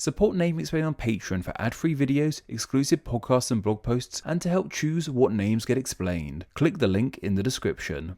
Support Name Explain on Patreon for ad-free videos, exclusive podcasts and blog posts, and to help choose what names get explained. Click the link in the description.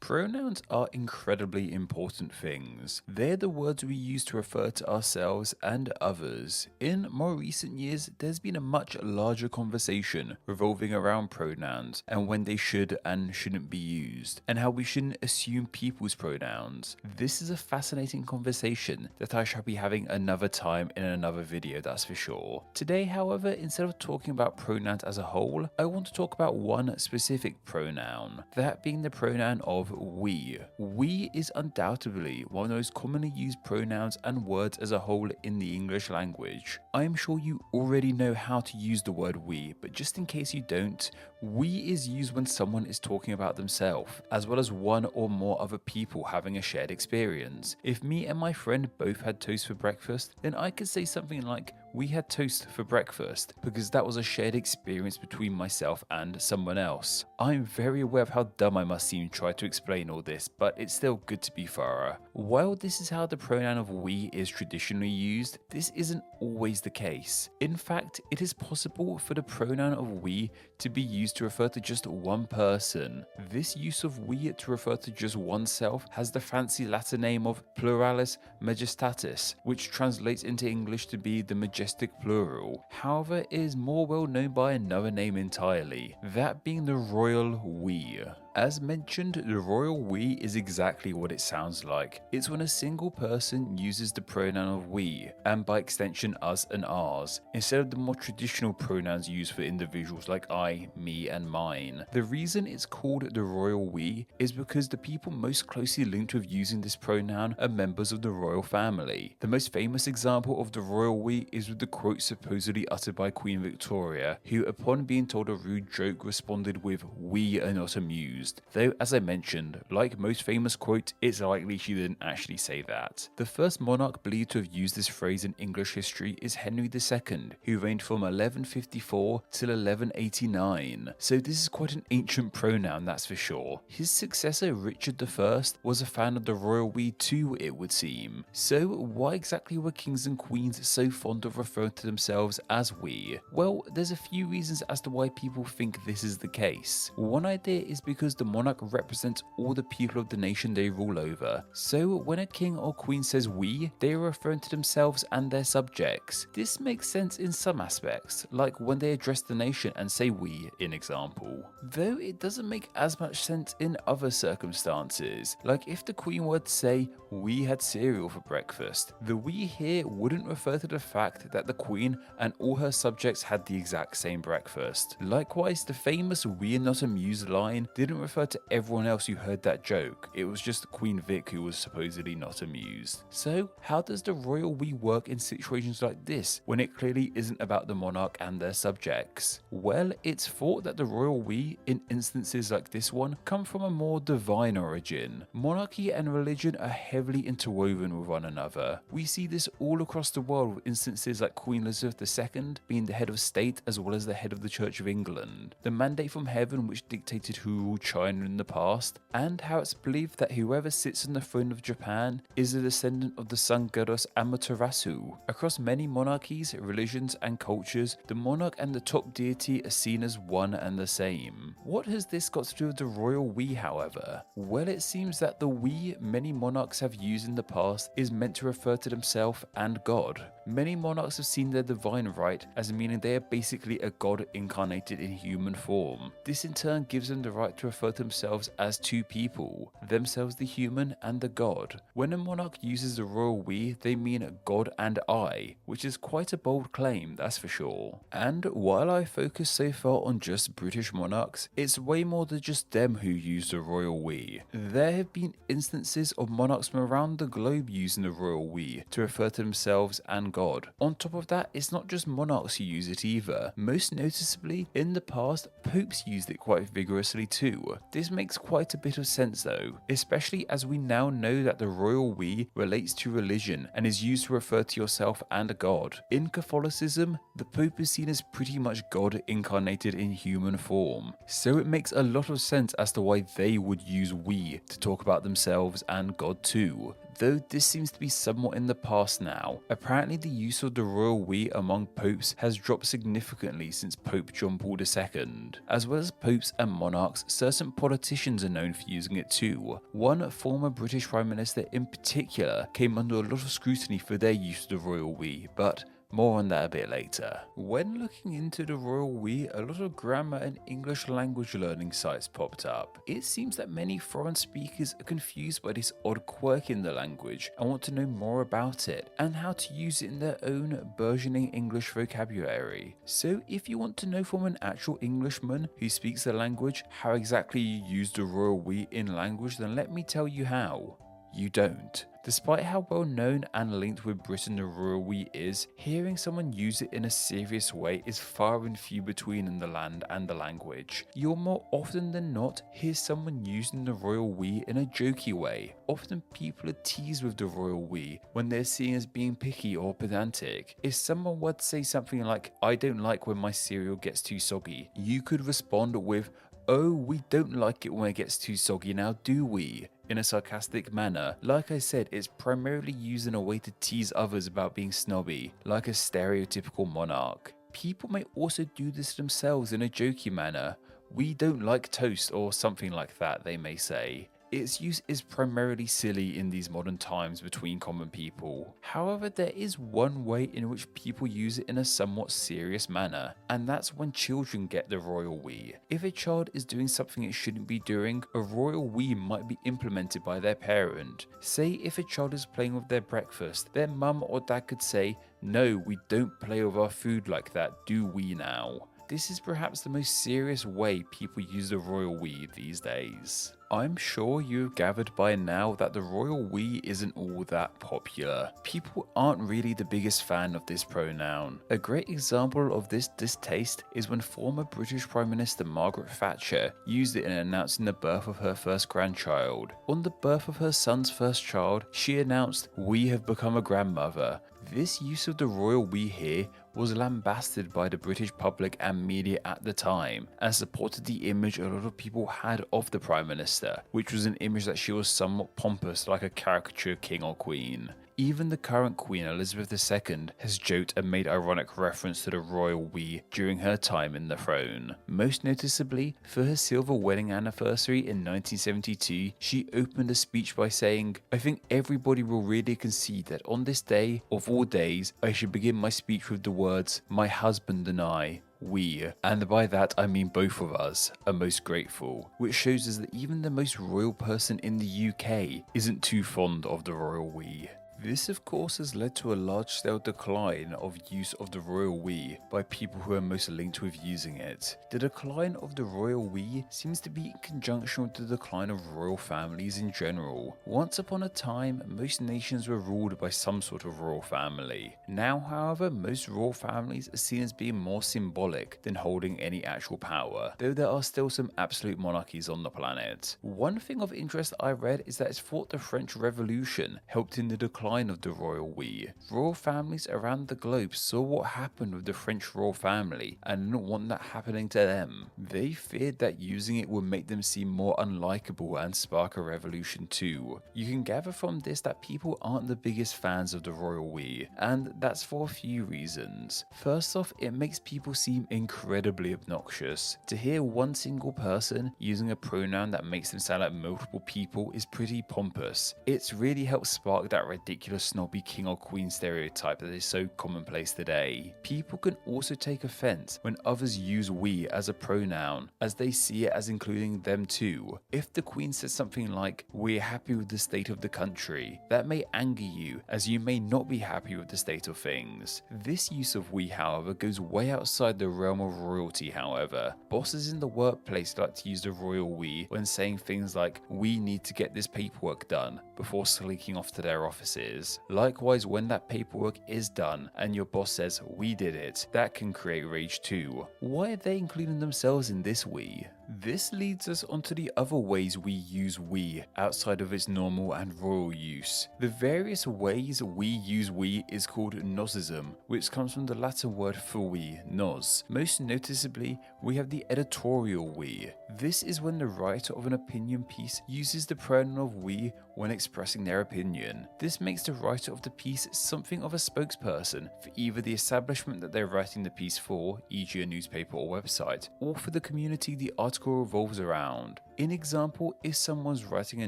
Pronouns are incredibly important things. They're the words we use to refer to ourselves and others. In more recent years, there's been a much larger conversation revolving around pronouns and when they should and shouldn't be used, and how we shouldn't assume people's pronouns. This is a fascinating conversation that I shall be having another time in another video, that's for sure. Today, however, instead of talking about pronouns as a whole, I want to talk about one specific pronoun, that being the pronoun of we. We is undoubtedly one of the most commonly used pronouns and words as a whole in the English language. I am sure you already know how to use the word we, but just in case you don't, we is used when someone is talking about themselves, as well as one or more other people having a shared experience. If me and my friend both had toast for breakfast, then I could say something like, "We had toast for breakfast," because that was a shared experience between myself and someone else. I'm very aware of how dumb I must seem trying to explain all this, but it's still good to be thorough. While this is how the pronoun of we is traditionally used, this isn't always the case. In fact, it is possible for the pronoun of we to be used to refer to just one person. This use of we to refer to just oneself has the fancy Latin name of pluralis majestatis, which translates into English to be the majestic plural. However, it is more well known by another name entirely, that being the royal we. As mentioned, the royal we is exactly what it sounds like. It's when a single person uses the pronoun of we, and by extension us and ours, instead of the more traditional pronouns used for individuals like I, me, and mine. The reason it's called the royal we is because the people most closely linked with using this pronoun are members of the royal family. The most famous example of the royal we is with the quote supposedly uttered by Queen Victoria, who upon being told a rude joke responded with, "We are not amused." Though, as I mentioned, like most famous quote, it's likely she didn't actually say that. The first monarch believed to have used this phrase in English history is Henry II, who reigned from 1154 till 1189, so this is quite an ancient pronoun, that's for sure. His successor Richard I was a fan of the royal we too, it would seem. So why exactly were kings and queens so fond of referring to themselves as we? Well, there's a few reasons as to why people think this is the case. One idea is because the monarch represents all the people of the nation they rule over. So when a king or queen says we, they are referring to themselves and their subjects. This makes sense in some aspects, like when they address the nation and say we, in example. Though it doesn't make as much sense in other circumstances, like if the queen were to say, "We had cereal for breakfast." The we here wouldn't refer to the fact that the queen and all her subjects had the exact same breakfast. Likewise, the famous "we are not amused" line didn't refer to everyone else who heard that joke. It was just Queen Vic who was supposedly not amused. So how does the royal we work in situations like this when it clearly isn't about the monarch and their subjects? Well, it's thought that the royal we in instances like this one come from a more divine origin. Monarchy and religion are heavily interwoven with one another. We see this all across the world with instances like Queen Elizabeth II being the head of state as well as the head of the Church of England, the mandate from heaven which dictated who ruled China in the past, and how it's believed that whoever sits on the throne of Japan is a descendant of the sun goddess Amaterasu. Across many monarchies, religions, and cultures, the monarch and the top deity are seen as one and the same. What has this got to do with the royal we, however? Well, it seems that the we many monarchs have used in the past is meant to refer to themselves and God. Many monarchs have seen their divine right as meaning they are basically a god incarnated in human form. This in turn gives them the right to refer to themselves as two people, themselves the human and the god. When a monarch uses the royal we, they mean God and I, which is quite a bold claim, that's for sure. And while I focus so far on just British monarchs, it's way more than just them who use the royal we. There have been instances of monarchs from around the globe using the royal we to refer to themselves and God. On top of that, it's not just monarchs who use it either. Most noticeably, in the past, popes used it quite vigorously too. This makes quite a bit of sense though, especially as we now know that the royal we relates to religion and is used to refer to yourself and a god. In Catholicism, the Pope is seen as pretty much God incarnated in human form, so it makes a lot of sense as to why they would use we to talk about themselves and God too. though this seems to be somewhat in the past now. Apparently the use of the royal we among popes has dropped significantly since Pope John Paul II. As well as popes and monarchs, certain politicians are known for using it too. One former British Prime Minister in particular came under a lot of scrutiny for their use of the royal we, but more on that a bit later. When looking into the royal we, a lot of grammar and English language learning sites popped up. It seems that many foreign speakers are confused by this odd quirk in the language and want to know more about it and how to use it in their own burgeoning English vocabulary. So if you want to know from an actual Englishman who speaks the language how exactly you use the royal we in language, then let me tell you how. You don't. Despite how well known and linked with Britain the royal we is, hearing someone use it in a serious way is far and few between in the land and the language. You'll more often than not hear someone using the royal we in a jokey way. Often people are teased with the royal we when they're seen as being picky or pedantic. If someone would say something like, "I don't like when my cereal gets too soggy," you could respond with, "Oh, we don't like it when it gets too soggy now, do we?" in a sarcastic manner. Like I said, it's primarily used in a way to tease others about being snobby, like a stereotypical monarch. People may also do this themselves in a jokey manner. "We don't like toast," or something like that, they may say. Its use is primarily silly in these modern times between common people. However, there is one way in which people use it in a somewhat serious manner, and that's when children get the royal we. If a child is doing something it shouldn't be doing, a royal we might be implemented by their parent. Say if a child is playing with their breakfast, their mum or dad could say, "No, we don't play with our food like that, do we now?" This is perhaps the most serious way people use the royal we these days. I'm sure you've gathered by now that the royal we isn't all that popular. People aren't really the biggest fan of this pronoun. A great example of this distaste is when former British Prime Minister Margaret Thatcher used it in announcing the birth of her first grandchild. On the birth of her son's first child, she announced, "We have become a grandmother." This use of the royal we here was lambasted by the British public and media at the time and supported the image a lot of people had of the Prime Minister, which was an image that she was somewhat pompous like a caricature king or queen. Even the current Queen Elizabeth II has joked and made ironic reference to the royal we during her time in the throne. Most noticeably, for her silver wedding anniversary in 1972, she opened a speech by saying, "I think everybody will really concede that on this day, of all days, I should begin my speech with the words, 'My husband and I, we,' and by that I mean both of us, are most grateful," which shows us that even the most royal person in the UK isn't too fond of the royal we. This of course has led to a large-scale decline of use of the royal we by people who are most linked with using it. The decline of the royal we seems to be in conjunction with the decline of royal families in general. Once upon a time, most nations were ruled by some sort of royal family. Now, however, most royal families are seen as being more symbolic than holding any actual power, though there are still some absolute monarchies on the planet. One thing of interest I read is that it's thought the French Revolution helped in the decline of the royal we. Royal families around the globe saw what happened with the French royal family and didn't want that happening to them. They feared that using it would make them seem more unlikable and spark a revolution too. You can gather from this that people aren't the biggest fans of the royal we, and that's for a few reasons. First off, it makes people seem incredibly obnoxious. To hear one single person using a pronoun that makes them sound like multiple people is pretty pompous. It's really helped spark that ridiculous snobby king or queen stereotype that is so commonplace today. People can also take offense when others use we as a pronoun, as they see it as including them too. If the queen says something like, "We're happy with the state of the country," that may anger you, as you may not be happy with the state of things. This use of we, however, goes way outside the realm of royalty, however. Bosses in the workplace like to use the royal we when saying things like, "We need to get this paperwork done," before slinking off to their offices. Likewise, when that paperwork is done and your boss says, "We did it," that can create rage too. Why are they including themselves in this we? This leads us onto the other ways we use we outside of its normal and royal use. The various ways we use we is called NOSISM, which comes from the Latin word for we, nos. Most noticeably, we have the editorial we. This is when the writer of an opinion piece uses the pronoun of we when expressing their opinion. This makes the writer of the piece something of a spokesperson for either the establishment that they're writing the piece for, e.g. a newspaper or website, or for the community the article revolves around. In example, if someone's writing a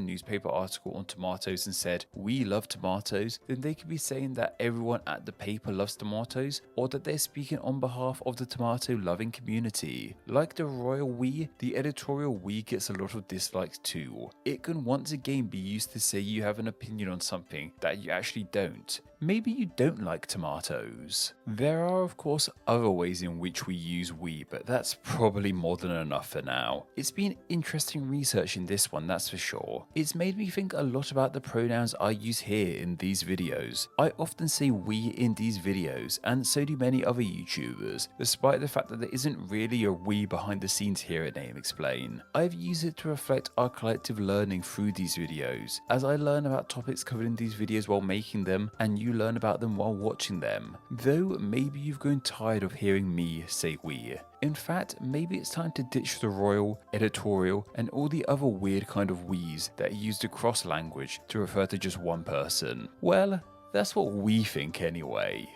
newspaper article on tomatoes and said, "We love tomatoes," then they could be saying that everyone at the paper loves tomatoes, or that they're speaking on behalf of the tomato loving community. Like the royal we, the editorial we gets a lot of dislikes too. It can once again be used to say you have an opinion on something that you actually don't. Maybe you don't like tomatoes. There are of course other ways in which we use we, but that's probably more than enough for now. It's been interesting researching this one, that's for sure. It's made me think a lot about the pronouns I use here in these videos. I often say we in these videos, and so do many other YouTubers, despite the fact that there isn't really a we behind the scenes here at Name Explain. I've used it to reflect our collective learning through these videos, as I learn about topics covered in these videos while making them, and you learn about them while watching them. Though maybe you've grown tired of hearing me say we. In fact, maybe it's time to ditch the royal, editorial, and all the other weird kind of we's that are used across language to refer to just one person. Well, that's what we think anyway.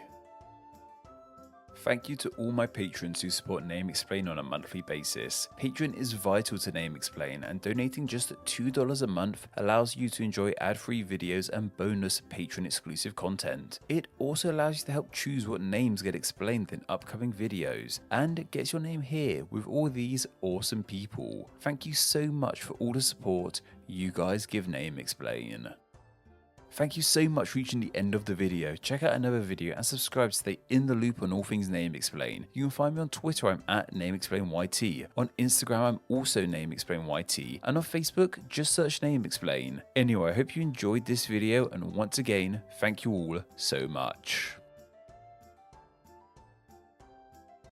Thank you to all my patrons who support Name Explain on a monthly basis. Patreon is vital to Name Explain, and donating just $2 a month allows you to enjoy ad-free videos and bonus patron exclusive content. It also allows you to help choose what names get explained in upcoming videos, and gets your name here with all these awesome people. Thank you so much for all the support you guys give Name Explain. Thank you so much for reaching the end of the video. Check out another video and subscribe to stay in the loop on all things Name Explain. You can find me on Twitter, I'm at NameExplainYT. On Instagram, I'm also NameExplainYT. And on Facebook, just search Name Explain. Anyway, I hope you enjoyed this video, and once again, thank you all so much.